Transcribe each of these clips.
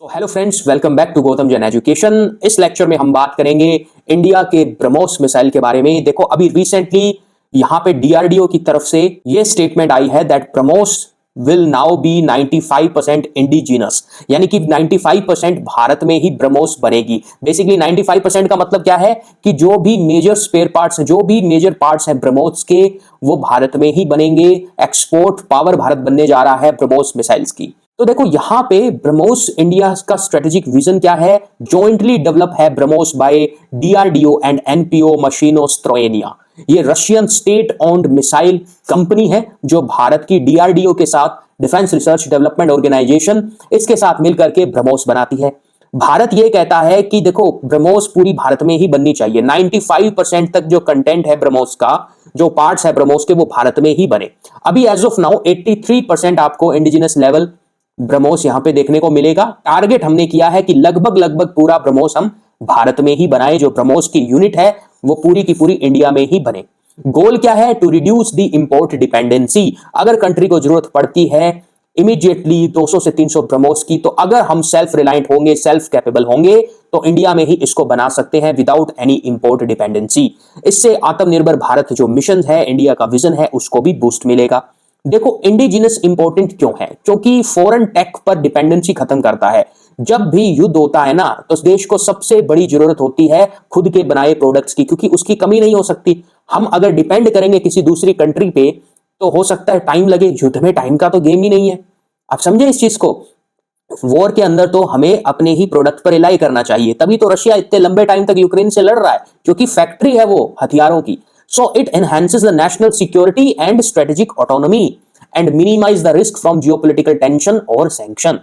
तो hello friends, welcome back to Gautam Jain education. इस lecture में हम बात करेंगे इंडिया के ब्रह्मोस मिसाइल के बारे में। देखो, अभी रिसेंटली यहां पे डीआरडीओ की तरफ से ये स्टेटमेंट आई है that BrahMos will now be 95% indigenous, यानी कि 95% भारत में ही ब्रह्मोस बनेगी। बेसिकली 95% का मतलब क्या है कि जो भी मेजर स्पेयर पार्ट्स हैं, जो भी मेजर पार्ट्स हैं ब्रह्मोस के, वो भारत में ही बनेंगे। एक्सपोर्ट पावर भारत बनने जा रहा है ब्रह्मोस मिसाइल्स की। तो देखो, यहां पे ब्रह्मोस इंडिया का स्ट्रेटेजिक विजन क्या है? जॉइंटली डेवलप है BrahMos by DRDO and NPO Mashinostroyeniya. ये Russian state owned missile company है जो भारत की डीआरडीओ के साथ, डिफेंस रिसर्च डेवलपमेंट ऑर्गेनाइजेशन, इसके साथ मिलकर के ब्रह्मोस बनाती है। भारत ये कहता है कि देखो, ब्रह्मोस पूरी भारत में ही बननी चाहिए। 95% तक जो कंटेंट है ब्रह्मोस का, जो पार्ट्स है ब्रह्मोस के, वो भारत में ही बने। अभी एज ऑफ नाउ 83% आपको इंडिजिनस लेवल ब्रह्मोस यहां पे देखने को मिलेगा। टारगेट हमने किया है कि लगभग पूरा ब्रह्मोस हम भारत में ही बनाए। जो ब्रह्मोस की यूनिट है वो पूरी की पूरी इंडिया में ही बने। गोल क्या है? To reduce the import dependency. अगर कंट्री को जरूरत पड़ती है इमीडिएटली 200 से 300 ब्रह्मोस की, तो अगर हम सेल्फ रिलायंट होंगे, सेल्फ कैपेबल होंगे, तो इंडिया में ही इसको बना सकते हैं विदाउट एनी इंपोर्ट डिपेंडेंसी। इससे आत्मनिर्भर भारत जो मिशन है, इंडिया का विजन है, उसको भी बूस्ट मिलेगा। देखो, इंडिजिनस इंपॉर्टेंट क्यों है? क्योंकि फॉरेन टेक पर डिपेंडेंसी खत्म करता है। जब भी युद्ध होता है ना, तो देश को सबसे बड़ी जरूरत होती है खुद के बनाए प्रोडक्ट्स की, क्योंकि उसकी कमी नहीं हो सकती। हम अगर डिपेंड करेंगे किसी दूसरी कंट्री पे, तो हो सकता है टाइम लगे। युद्ध में टाइम का तो गेम ही नहीं है। आप समझे इस चीज को? वॉर के अंदर तो हमें अपने ही प्रोडक्ट पर रिलाई करना चाहिए। तभी तो रशिया इतने लंबे टाइम तक यूक्रेन से लड़ रहा है, क्योंकि फैक्ट्री है वो हथियारों की। So it enhances the national security and strategic autonomy and minimize the risk from geopolitical tension or sanction।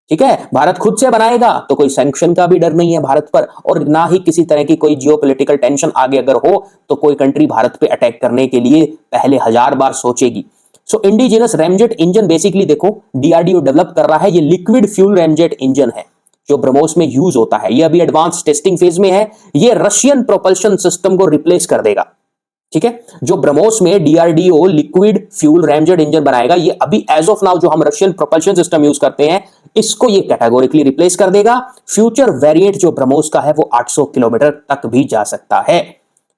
ठीक है, भारत खुद से बनाएगा तो कोई सैंक्शन का भी डर नहीं है भारत पर, और ना ही किसी तरह की कोई जियोपॉलिटिकल टेंशन आगे अगर हो तो कोई कंट्री भारत पे अटैक करने के लिए पहले 1000 बार सोचेगी। सो इंडिजिनस रैमजेट इंजन बेसिकली देखो डीआरडीओ डेवलप कर रहा है। ये लिक्विड फ्यूल रैमजेट इंजन है जो ब्रह्मोस में यूज होता है। ये अभी एडवांस टेस्टिंग फेज में है। ये रशियन प्रोपल्शन सिस्टम को रिप्लेस कर देगा। ठीक है, जो ब्रह्मोस में DRDO liquid fuel ramjet engine बनाएगा, ये अभी एज ऑफ नाउ जो हम रशियन प्रोपल्शन सिस्टम यूज करते हैं, इसको ये कैटेगोरिकली रिप्लेस कर देगा। फ्यूचर वेरिएंट जो ब्रह्मोस का है वो 800 किलोमीटर तक भी जा सकता है।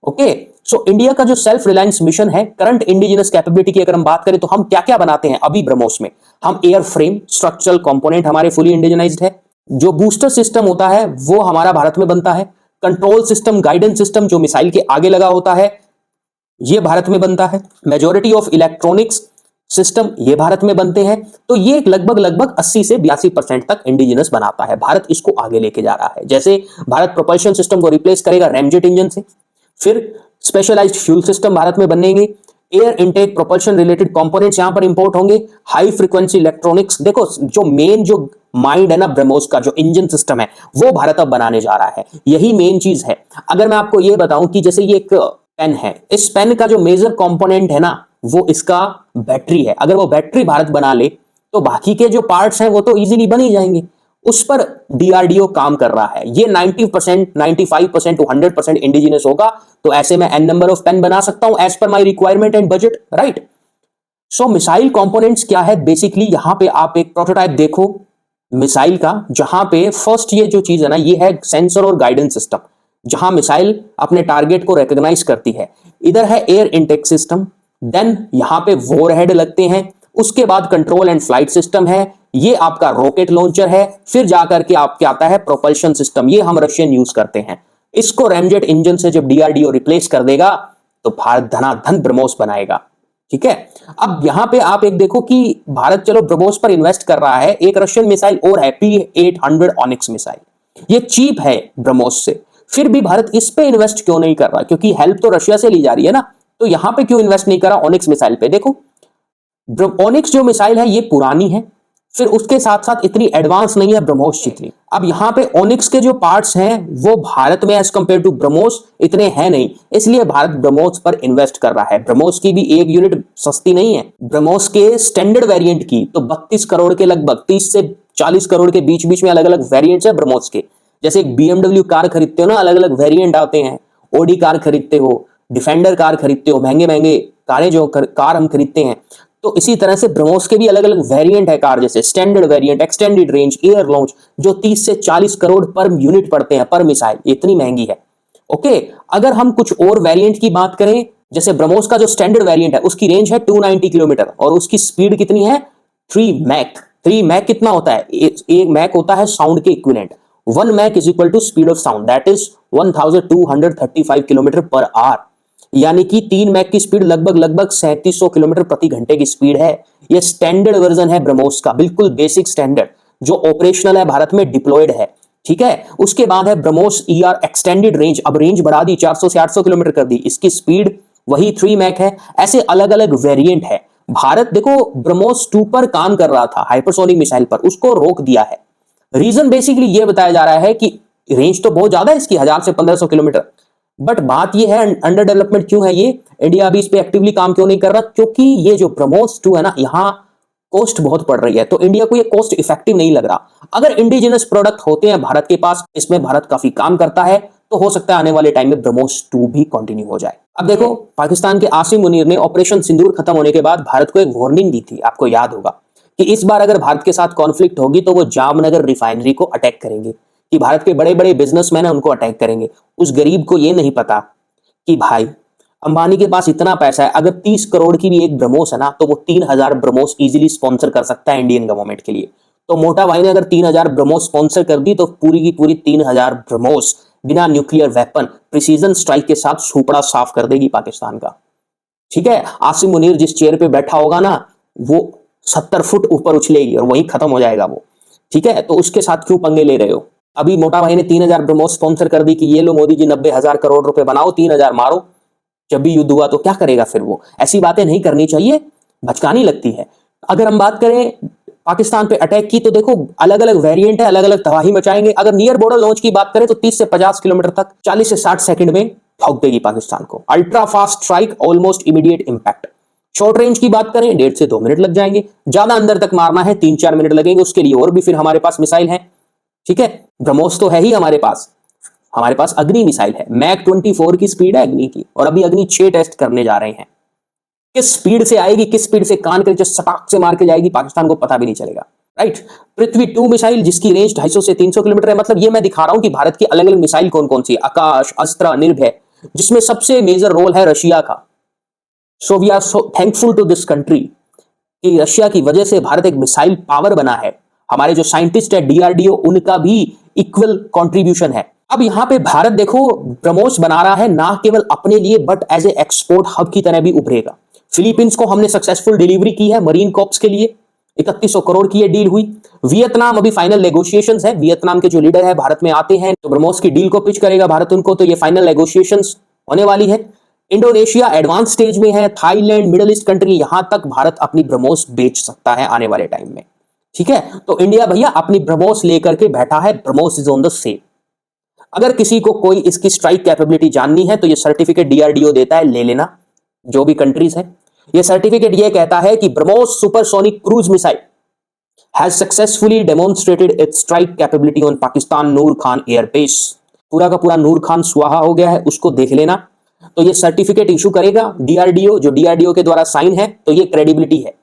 ओके, सो इंडिया का जो सेल्फ रिलायंस मिशन है, करंट इंडिजिनस कैपेबिलिटी की अगर हम बात करें तो हम क्या क्या बनाते हैं अभी ब्रह्मोस में? हम एयर फ्रेम, स्ट्रक्चरल कंपोनेंट हमारे फुली इंडिजिनाइज्ड है। जो बूस्टर सिस्टम होता है वो हमारा भारत में बनता है। कंट्रोल सिस्टम, गाइडेंस सिस्टम जो मिसाइल के आगे लगा होता है, ये भारत में बनता है। मेजॉरिटी ऑफ इलेक्ट्रॉनिक्स सिस्टम ये भारत में बनते हैं। तो ये लगभग 80 से 82% तक इंडिजिनस बनाता है। भारत इसको आगे लेके जा रहा है। जैसे भारत प्रोपल्शन सिस्टम को रिप्लेस करेगा रैमजेट इंजन से, फिर स्पेशलाइज्ड फ्यूल सिस्टम भारत में बनेंगे। Air intake propulsion related components यहां पर इंपोर्ट होंगे। हाई फ्रीक्वेंसी इलेक्ट्रॉनिक्स, देखो जो मेन जो माइंड है ना ब्रह्मोस का, जो इंजन सिस्टम है, वो भारत अब बनाने जा रहा है। यही मेन चीज है। अगर मैं आपको ये बताऊं कि जैसे ये एक पेन है, इस पेन का जो मेजर कंपोनेंट है ना, वो इसका बैटरी है। अगर वो बैटरी भारत बना ले तो बाकी के जो पार्ट्स हैं वो तो इजीली बन ही जाएंगे। उस पर डीआरडीओ काम कर रहा है। ये 90%, 95% टू 100% इंडिजिनस होगा। तो ऐसे में एन नंबर ऑफ पेन बना सकता हूं as per my requirement and budget, right? So missile components क्या है? बेसिकली यहां पे आप एक प्रोटोटाइप देखो मिसाइल का, जहां पे फर्स्ट ये जो चीज है ना, ये है सेंसर और गाइडेंस सिस्टम, जहां मिसाइल अपने टारगेट को रिकॉग्नाइज करती है। इधर है एयर इनटेक सिस्टम, देन यहां पे वॉरहेड लगते हैं, उसके बाद कंट्रोल एंड फ्लाइट सिस्टम है, ये आपका रॉकेट लॉन्चर है, फिर जाकर के आपके आता है प्रोपल्शन सिस्टम। ये हम रशियन यूज करते हैं। इसको रैमजेट इंजन से जब डीआरडीओ रिप्लेस कर देगा तो भारत धनाधन ब्रह्मोस बनाएगा। ठीक है, अब यहां पे आप एक देखो कि भारत चलो ब्रह्मोस पर इन्वेस्ट कर रहा है। एक रशियन मिसाइल और है P-800 ऑनिक्स मिसाइल, ये चीप है ब्रह्मोस से। फिर भी भारत इस पे इन्वेस्ट क्यों नहीं कर रहा? क्योंकि हेल्प तो रशिया से ली जा रही है ना। तो यहां पे क्यों इन्वेस्ट नहीं करा ऑनिक्स मिसाइल पे? देखो, ऑनिक्स जो मिसाइल है ये पुरानी है, फिर उसके साथ साथ इतनी एडवांस नहीं है ब्रह्मोस जितनी। अब यहां पे ऑनिक्स के जो पार्ट्स हैं वो भारत में एज कंपेयर टू ब्रह्मोस इतने हैं नहीं, इसलिए भारत ब्रह्मोस पर इन्वेस्ट कर रहा है। ब्रह्मोस की भी एक यूनिट सस्ती नहीं है। ब्रह्मोस के स्टैंडर्ड वेरिएंट की तो 32 करोड़ के लगभग, 30 से 40 करोड़ के बीच बीच में अलग अलग वेरिएंट्स है ब्रह्मोस के। जैसे एक BMW कार खरीदते हो ना, अलग अलग वेरिएंट आते हैं। ओडी कार खरीदते हो, डिफेंडर कार खरीदते हो, महंगे महंगे कारें जो कार हम खरीदते हैं, तो इसी तरह से ब्रह्मोस के भी अलग अलग वेरिएंट है कार, जैसे standard variant, extended range, air launch, जो 30 से 40 करोड़ पर यूनिट पड़ते हैं पर मिसाइल, इतनी महंगी है। ओके, अगर हम कुछ और वेरिएंट की बात करें, जैसे ब्रह्मोस का जो स्टैंडर्ड वेरिएंट है उसकी रेंज है 290 किलोमीटर और उसकी स्पीड कितनी है 3 मैक। 3 मैक कितना होता है, एक मैक होता है साउंड के equivalent. 1 Mach is equal to speed of sound, that is 1235 kilometre per hour, यानी कि 3 मैक की स्पीड लगभग 3700 किलोमीटर प्रति घंटे की स्पीड है। यह स्टैंडर्ड वर्जन है ब्रह्मोस का, बिल्कुल बेसिक स्टैंडर्ड, जो ऑपरेशनल है, भारत में डिप्लॉयड है। ठीक है, उसके बाद है ब्रह्मोस ईआर एक्सटेंडेड रेंज, अब रेंज बढ़ा दी, 400 से 800 किलोमीटर कर दी, इसकी स्पीड वही 3 मैक है। ऐसे अलग अलग वेरिएंट है। भारत देखो ब्रह्मोस 2 पर काम कर रहा था, हाइपरसोनिक मिसाइल पर, उसको रोक दिया है। रीजन बेसिकली ये बताया जा रहा है कि रेंज तो बहुत ज्यादा है इसकी, 1000 से 1500 किलोमीटर, बट बात ये है अंडर डेवलपमेंट क्यों है ये, इंडिया अभी इस पे एक्टिवली काम क्यों नहीं कर रहा, क्योंकि ये जो ब्रह्मोस 2 है ना, यहां कॉस्ट बहुत पड़ रही है, तो इंडिया को ये कॉस्ट इफेक्टिव नहीं लग रहा। अगर इंडिजिनस प्रोडक्ट होते हैं भारत के पास, इसमें भारत काफी काम करता है, तो हो सकता है आने वाले टाइम में ब्रह्मोस 2 भी कंटिन्यू हो जाए। अब देखो, पाकिस्तान के आसिम मुनीर ने ऑपरेशन सिंदूर खत्म होने के बाद भारत को एक वार्निंग दी थी, आपको याद होगा, कि इस बार अगर भारत के साथ कॉन्फ्लिक्ट होगी तो वो जामनगर रिफाइनरी को अटैक करेंगे, कि भारत के बड़े बड़े बिजनेसमैन है उनको अटैक करेंगे। उस गरीब को ये नहीं पता कि भाई अंबानी के पास इतना पैसा है, अगर 30 करोड़ की भी एक ब्रह्मोस है ना, तो वो 3000 ब्रह्मोस इजीली स्पॉन्सर कर सकता है इंडियन गवर्नमेंट के लिए। तो मोटा भाई ने अगर 3000 ब्रह्मोस स्पॉन्सर कर दी, तो पूरी की पूरी 3000 ब्रह्मोस बिना न्यूक्लियर वेपन प्रिसीजन स्ट्राइक के साथ सुपड़ा साफ कर देगी पाकिस्तान का। ठीक है, आसिम मुनीर जिस चेयर पे बैठा होगा ना, वो 70 फुट ऊपर उछलेगी और वहीं खत्म हो जाएगा वो। ठीक है, तो उसके साथ क्यों पंगे ले रहे हो। अभी मोटा भाई ने 3000 ब्रह्मोस स्पॉन्सर कर दी कि ये लो मोदी जी 90,000 करोड़ रुपए बनाओ, 3000 मारो, जब भी युद्ध हुआ तो क्या करेगा फिर वो। ऐसी बातें नहीं करनी चाहिए, भचकानी लगती है। अगर हम बात करें पाकिस्तान पे अटैक की, तो देखो अलग अलग वेरिएंट है, अलग अलग तबाही मचाएंगे। अगर नियर बॉर्डर लॉन्च की बात करें तो 30 से 50 किलोमीटर तक 40 से 60 सेकंड में ठोक देगी पाकिस्तान को। Ultra fast strike, almost immediate impact. Short range की बात करें 1.5 से 2 मिनट लग जाएंगे, ज्यादा अंदर तक मारना है 3-4 मिनट लगेंगे, उसके लिए और भी फिर हमारे पास मिसाइल है। ठीक है, ब्रह्मोस तो है ही हमारे पास अग्नि मिसाइल है, मैक 24 की स्पीड है अग्नि की, और अभी अग्नि 6 टेस्ट करने जा रहे हैं। किस स्पीड से आएगी, किस स्पीड से कान के सटाक से मार के जाएगी, पाकिस्तान को पता भी नहीं चलेगा। राइट, पृथ्वी 2 मिसाइल जिसकी रेंज 250 से 300 किलोमीटर है। मतलब ये मैं दिखा रहा हूं कि भारत की अलग अलग मिसाइल कौन कौन सी है, आकाश, अस्त्र, निर्भय, जिसमें सबसे मेजर रोल है रशिया का। So we are so thankful to this country कि रशिया की वजह से भारत एक मिसाइल पावर बना है। हमारे जो साइंटिस्ट है डीआरडीओ, उनका भी इक्वल कंट्रीब्यूशन है। अब यहां पे भारत देखो ब्रह्मोस बना रहा है, ना केवल अपने लिए but as a export hub की तरह भी उभरेगा। फिलीपींस को हमने सक्सेसफुल डिलीवरी की है मरीन कॉर्प्स के लिए, 3100 करोड़ की ये डील हुई। वियतनाम अभी फाइनल नेगोशिएशंस है, वियतनाम के जो लीडर है भारत में आते हैं, तो ब्रह्मोस की डील को पिच करेगा भारत उनको, तो ये फाइनल नेगोशिएशंस होने वाली है। इंडोनेशिया एडवांस स्टेज में है, थाईलैंड, मिडिल ईस्ट कंट्री, यहां तक भारत अपनी ब्रह्मोस बेच सकता है आने वाले टाइम में। ठीक है, तो इंडिया भैया अपनी ब्रह्मोस लेकर के बैठा है, BrahMos is on the sale. अगर किसी को कोई इसकी स्ट्राइक कैपेबिलिटी जाननी है तो ये सर्टिफिकेट डीआरडीओ देता है, ले लेना, जो भी कंट्रीज है। ये सर्टिफिकेट ये कहता है कि BrahMos supersonic cruise missile has successfully demonstrated it's strike capability on Pakistan Noor Khan airbase. पूरा का पूरा नूर खान स्वाहा हो गया है, उसको देख लेना। तो ये सर्टिफिकेट इशू करेगा डीआरडीओ, जो डीआरडीओ के द्वारा साइन है, तो ये क्रेडिबिलिटी है,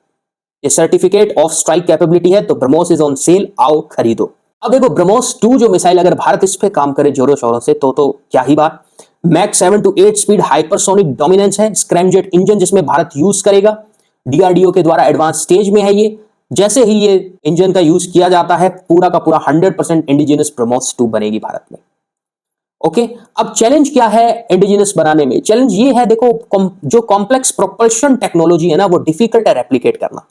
ये सर्टिफिकेट ऑफ स्ट्राइक कैपेबिलिटी है। तो ब्रह्मोस इज ऑन सेल, आओ खरीदो। अब देखो ब्रह्मोस 2 जो मिसाइल, अगर भारत इस पे काम करे जोरों शोरों से, तो क्या ही बात। Mach 7 to 8 speed hypersonic dominance है, स्क्रैमजेट इंजन जिसमें भारत यूज करेगा, डीआरडीओ के द्वारा एडवांस स्टेज में है ये। जैसे ही ये इंजन का यूज किया जाता है, पूरा का पूरा 100% इंडिजिनस ब्रह्मोस 2 बनेगी भारत में। ओके, अब चैलेंज क्या है इंडिजिनस बनाने में? चैलेंज ये है, देखो जो कॉम्प्लेक्स प्रोपल्शन टेक्नोलॉजी है ना, वो डिफिकल्ट है रेप्लिकेट करना,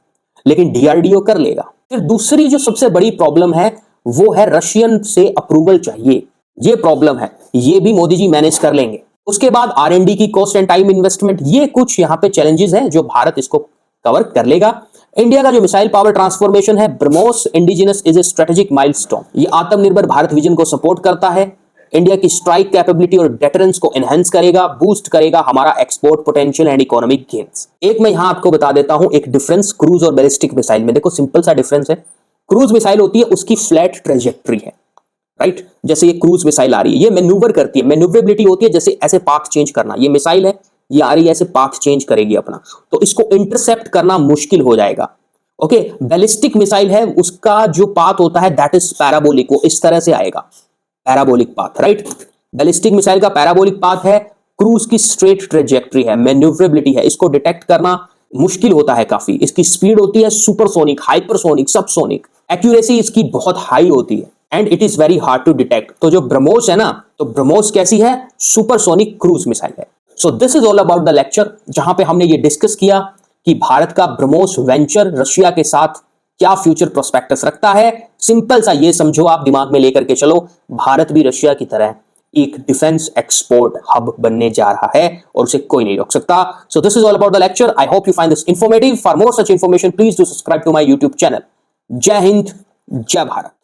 लेकिन डीआरडीओ कर लेगा। फिर दूसरी जो सबसे बड़ी प्रॉब्लम है वो है रशियन से अप्रूवल चाहिए, ये प्रॉब्लम है, ये भी मोदी जी मैनेज कर लेंगे। उसके बाद आरएनडी की कॉस्ट एंड टाइम इन्वेस्टमेंट, ये कुछ यहां पे चैलेंजेस हैं जो भारत इसको कवर कर लेगा। इंडिया का जो मिसाइल पावर ट्रांसफॉर्मेशन है, BrahMos indigenous is a strategic milestone, ये आत्मनिर्भर भारत विजन को सपोर्ट करता है, इंडिया की स्ट्राइक कैपेबिलिटी और डेटरेंस को एनहांस करेगा, बूस्ट करेगा हमारा export potential and economic gains. एक मैं यहां आपको बता देता हूं एक डिफरेंस क्रूज और बैलिस्टिक मिसाइल में। देखो सिंपल सा डिफरेंस है, क्रूज मिसाइल होती है उसकी फ्लैट ट्रेजेक्टरी है, राइट। जैसे ये क्रूज मिसाइल आ रही है, ये मैन्यूवर करती है, मैन्यूवरेबिलिटी होती है, जैसे ऐसे पाथ चेंज करना। ये मिसाइल है, ये आ रही है ऐसे पाथ चेंज करेगी अपना, तो इसको इंटरसेप्ट करना मुश्किल हो जाएगा। ओके, बैलिस्टिक मिसाइल है, उसका जो पाथ होता है दैट इज पैराबोलिक, वो इस तरह से आएगा, parabolic path, right. Ballistic missile का पैराबोलिक पाथ है, क्रूज की स्ट्रेट ट्रेजेक्टरी है, मैन्यूवरेबिलिटी है, इसको डिटेक्ट करना मुश्किल होता है काफी। इसकी स्पीड होती है सुपरसोनिक, हाइपरसोनिक, सबसोनिक, एक्यूरेसी इसकी बहुत हाई होती है and it is very hard to detect. तो जो ब्रह्मोस है ना, तो ब्रह्मोस कैसी है, सुपरसोनिक क्रूज मिसाइल है। सो this is all about the lecture, जहां पे हमने ये डिस्कस किया कि भारत का ब्रह्मोस वेंचर रशिया के साथ क्या फ्यूचर प्रोस्पेक्टस रखता है। सिंपल सा ये समझो, आप दिमाग में लेकर के चलो, भारत भी रशिया की तरह एक डिफेंस एक्सपोर्ट हब बनने जा रहा है और उसे कोई नहीं रोक सकता। So this is all about the lecture. I hope you find this informative. For more such information please do subscribe to my YouTube channel. जय हिंद, जय भारत।